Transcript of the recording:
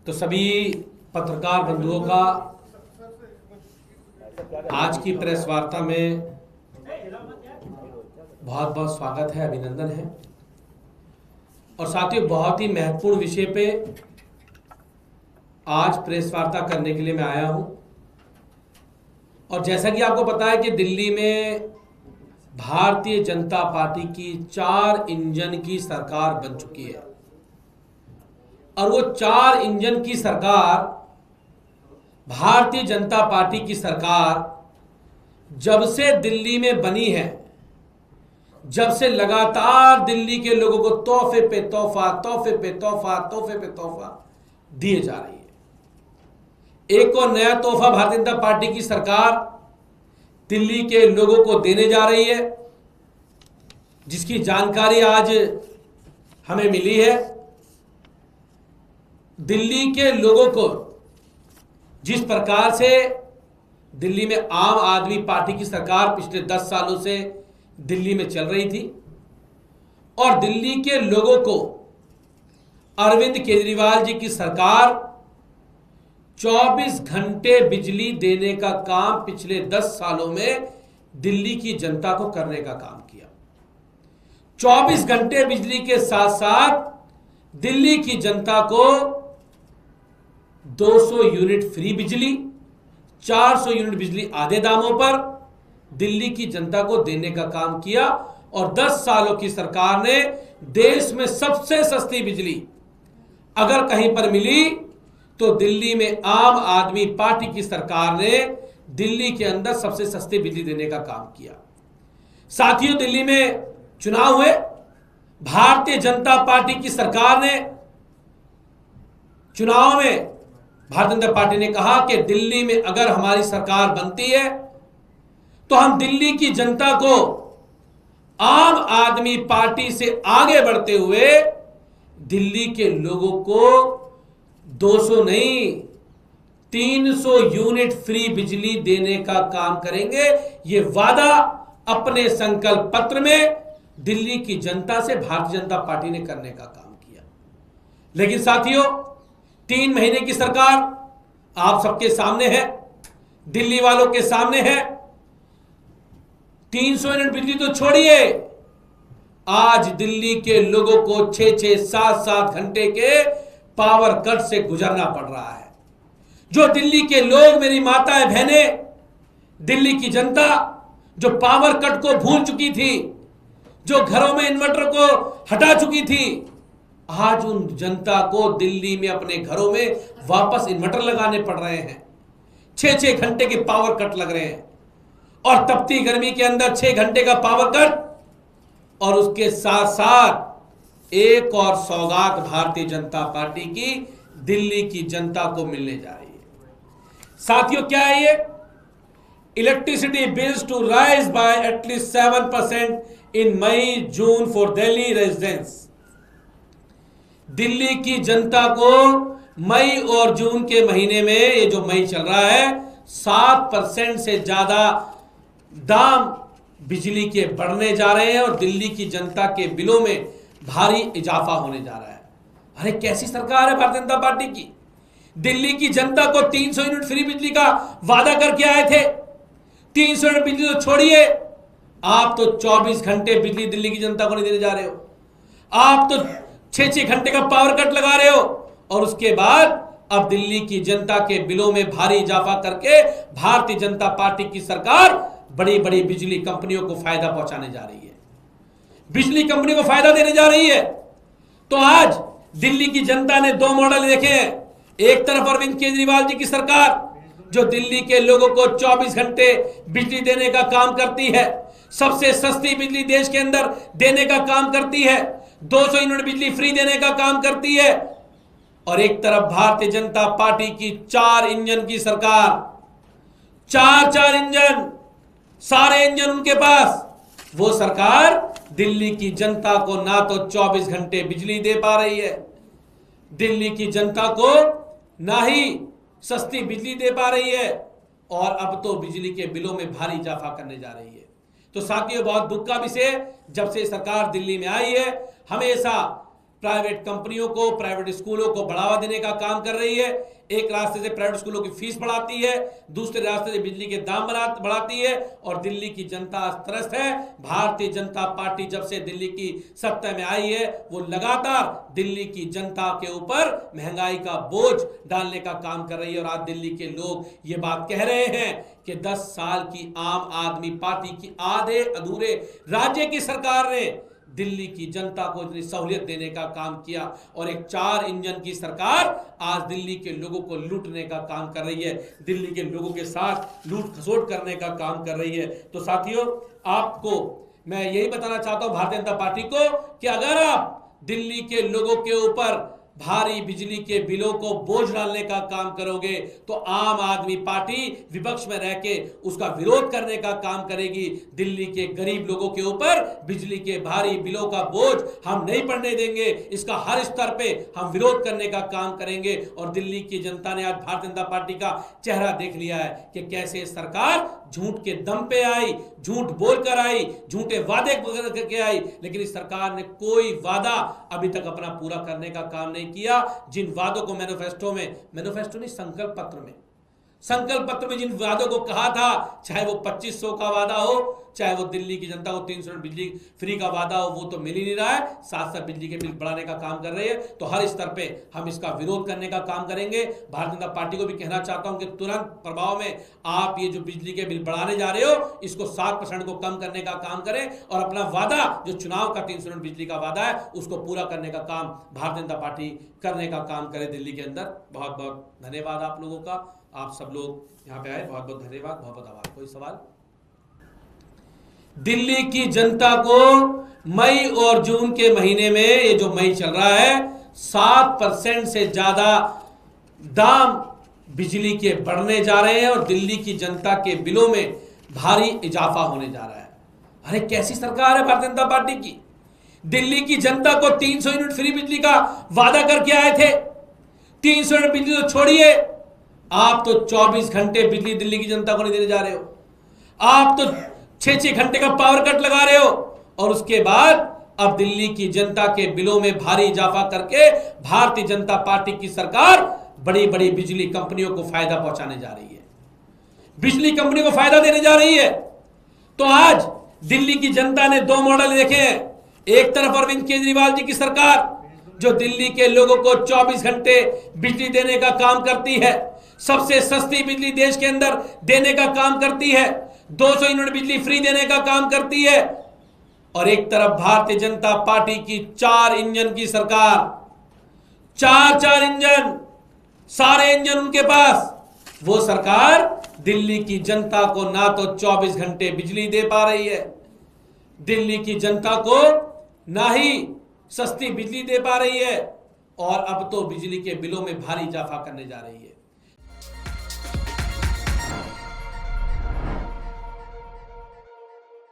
तो सभी पत्रकार बंधुओं का आज की प्रेस वार्ता में बहुत बहुत स्वागत है, अभिनंदन है। और साथियों, बहुत ही महत्वपूर्ण विषय पे आज प्रेस वार्ता करने के लिए मैं आया हूं। और जैसा कि आपको पता है कि दिल्ली में भारतीय जनता पार्टी की 4 इंजन की सरकार बन चुकी है। और वो 4 इंजन की सरकार, भारतीय जनता पार्टी की सरकार जब से दिल्ली में बनी है, जब से लगातार दिल्ली के लोगों को तोहफे पे तोहफा, तोहफे पे तोहफा, तोहफे पे तोहफा दिए जा रही है। एक और नया तोहफा भारतीय जनता पार्टी की सरकार दिल्ली के लोगों को देने जा रही है, जिसकी जानकारी आज हमें मिली है। दिल्ली के लोगों को जिस प्रकार से दिल्ली में आम आदमी पार्टी की सरकार पिछले 10 सालों से दिल्ली में चल रही थी, और दिल्ली के लोगों को अरविंद केजरीवाल जी की सरकार 24 घंटे बिजली देने का काम पिछले 10 सालों में दिल्ली की जनता को करने का काम किया। 24 घंटे बिजली के साथ साथ दिल्ली की जनता को 200 यूनिट फ्री बिजली, 400 यूनिट बिजली आधे दामों पर दिल्ली की जनता को देने का काम किया। और 10 सालों की सरकार ने देश में सबसे सस्ती बिजली अगर कहीं पर मिली तो दिल्ली में आम आदमी पार्टी की सरकार ने दिल्ली के अंदर सबसे सस्ती बिजली देने का काम किया। साथियों, दिल्ली में चुनाव हुए, भारतीय जनता पार्टी की सरकार ने चुनाव में भारतीय जनता पार्टी ने कहा कि दिल्ली में अगर हमारी सरकार बनती है तो हम दिल्ली की जनता को आम आदमी पार्टी से आगे बढ़ते हुए दिल्ली के लोगों को 200 नहीं 300 यूनिट फ्री बिजली देने का काम करेंगे। ये वादा अपने संकल्प पत्र में दिल्ली की जनता से भारतीय जनता पार्टी ने करने का काम किया। लेकिन साथियों, 3 महीने की सरकार आप सबके सामने है, दिल्ली वालों के सामने है। 300 यूनिट बिजली तो छोड़िए, आज दिल्ली के लोगों को 6-6, 7-7 घंटे के पावर कट से गुजरना पड़ रहा है। जो दिल्ली के लोग, मेरी माताएं बहनें, दिल्ली की जनता जो पावर कट को भूल चुकी थी, जो घरों में इन्वर्टर को हटा चुकी थी, आज उन जनता को दिल्ली में अपने घरों में वापस इन्वर्टर लगाने पड़ रहे हैं। 6-6 घंटे के पावर कट लग रहे हैं, और तपती गर्मी के अंदर 6 घंटे का पावर कट, और उसके साथ साथ एक और सौगात भारतीय जनता पार्टी की दिल्ली की जनता को मिलने जा रही है। साथियों, क्या है ये? Electricity bills to rise by at least 7% in May June for Delhi residents. Delhi की जनता को मई और जून के महीने में, ये जो मई चल रहा है, 7% से ज्यादा दाम बिजली के बढ़ने जा रहे हैं, और दिल्ली की जनता के बिलों में भारी इजाफा होने जा रहा है। अरे कैसी सरकार है भारतीय जनता पार्टी की? दिल्ली की जनता को 300 यूनिट फ्री बिजली का वादा करके आए थे। 300 यूनिट बिजली तो छोड़िए, आप तो 24 घंटे बिजली दिल्ली की जनता को नहीं देने जा रहे हो। आप तो 6-6 घंटे का पावर कट लगा रहे हो, और उसके बाद अब दिल्ली की जनता के बिलों में भारी इजाफा करके भारतीय जनता पार्टी की सरकार बड़ी बड़ी बिजली कंपनियों को फायदा पहुंचाने जा रही है, बिजली कंपनी को फायदा देने जा रही है। तो आज दिल्ली की जनता ने 2 मॉडल देखे हैं। एक तरफ अरविंद केजरीवाल जी की सरकार जो दिल्ली के लोगों को 24 घंटे बिजली देने का काम करती है, सबसे सस्ती बिजली देश के अंदर देने का काम करती है, 200 यूनिट बिजली फ्री देने का काम करती है। और एक तरफ भारतीय जनता पार्टी की 4 इंजन की सरकार, 4 इंजन, सारे इंजन उनके पास, वो सरकार दिल्ली की जनता को ना तो 24 घंटे बिजली दे पा रही है, दिल्ली की जनता को ना ही सस्ती बिजली दे पा रही है, और अब तो बिजली के बिलों में भारी इजाफा करने जा रही है। तो साथियों, बहुत दुख का विषय, जब से सरकार दिल्ली में आई है, हमेशा प्राइवेट कंपनियों को, प्राइवेट स्कूलों को बढ़ावा देने का काम कर रही है। एक रास्ते से प्राइवेट स्कूलों की फीस बढ़ाती है, दूसरे रास्ते से बिजली के दाम बढ़ाती है, और दिल्ली की जनता त्रस्त है। भारतीय जनता पार्टी जब से दिल्ली की सत्ता में आई है, वो लगातार दिल्ली की जनता के ऊपर महंगाई का बोझ डालने का काम कर रही है। और आज दिल्ली के लोग ये बात कह रहे हैं कि 10 साल की आम आदमी पार्टी की आधे अधूरे राज्य की सरकार ने दिल्ली की जनता को इतनी सहूलियत देने का काम किया, और एक 4 इंजन की सरकार आज दिल्ली के लोगों को लूटने का काम कर रही है, दिल्ली के लोगों के साथ लूट खसोट करने का काम कर रही है। तो साथियों, आपको मैं यही बताना चाहता हूं, भारतीय जनता पार्टी को, कि अगर आप दिल्ली के लोगों के ऊपर भारी बिजली के बिलों को बोझ डालने का काम करोगे, तो आम आदमी पार्टी विपक्ष में रह के उसका विरोध करने का काम करेगी। दिल्ली के गरीब लोगों के ऊपर बिजली के भारी बिलों का बोझ हम नहीं पड़ने देंगे, इसका हर स्तर पे हम विरोध करने का काम करेंगे। और दिल्ली की जनता ने आज भारतीय जनता पार्टी का चेहरा देख लिया है कि कैसे सरकार झूठ के दम पे आई, झूठ बोलकर आई, झूठे वादे करके आई, लेकिन इस सरकार ने कोई वादा अभी तक अपना पूरा करने का काम नहीं किया। जिन वादों को मैनिफेस्टो नहीं, संकल्प पत्र में जिन वादों को कहा था, चाहे वो 2500 का वादा हो, चाहे वो दिल्ली की जनता को 300 यूनिट बिजली फ्री का वादा हो, वो तो मिल ही नहीं रहा है। साथ साथ बिजली के बिल बढ़ाने का काम कर रही है। तो हर स्तर पे हम इसका विरोध करने का काम करेंगे। भारतीय जनता पार्टी को भी कहना चाहता हूं कि तुरंत प्रभाव में आप ये जो बिजली के बिल बढ़ाने जा रहे हो, इसको 7% को कम करने का काम करें, और अपना वादा जो चुनाव का 300 यूनिट बिजली का वादा है, उसको पूरा करने का काम भारतीय जनता पार्टी करने का काम करे दिल्ली के अंदर। बहुत बहुत धन्यवाद आप लोगों का, आप सब लोग यहाँ पे आए, बहुत बहुत धन्यवाद, बहुत बहुत आभार। कोई सवाल? दिल्ली की जनता को मई और जून के महीने में, ये जो मई चल रहा है, 7% से ज्यादा दाम बिजली के बढ़ने जा रहे हैं, और दिल्ली की जनता के बिलों में भारी इजाफा होने जा रहा है। अरे कैसी सरकार है भारतीय जनता पार्टी की? दिल्ली की जनता को 300 यूनिट फ्री बिजली का वादा करके आए थे। 300 यूनिट बिजली तो छोड़िए, आप तो 24 घंटे बिजली दिल्ली की जनता को नहीं देने जा रहे हो। आप तो 6-6 घंटे का पावर कट लगा रहे हो, और उसके बाद अब दिल्ली की जनता के बिलों में भारी इजाफा करके भारतीय जनता पार्टी की सरकार बड़ी बड़ी बिजली कंपनियों को फायदा पहुंचाने जा रही है, बिजली कंपनियों को फायदा देने जा रही है। तो आज दिल्ली की जनता ने 2 मॉडल देखे हैं। एक तरफ अरविंद केजरीवाल जी की सरकार, जो दिल्ली के लोगों को 24 घंटे बिजली देने का काम करती है, सबसे सस्ती बिजली देश के अंदर देने का काम करती है, 200 यूनिट बिजली फ्री देने का काम करती है। और एक तरफ भारतीय जनता पार्टी की 4 इंजन की सरकार, 4 इंजन, सारे इंजन उनके पास, वो सरकार दिल्ली की जनता को ना तो 24 घंटे बिजली दे पा रही है, दिल्ली की जनता को ना ही सस्ती बिजली दे पा रही है, और अब तो बिजली के बिलों में भारी इजाफा करने जा रही है।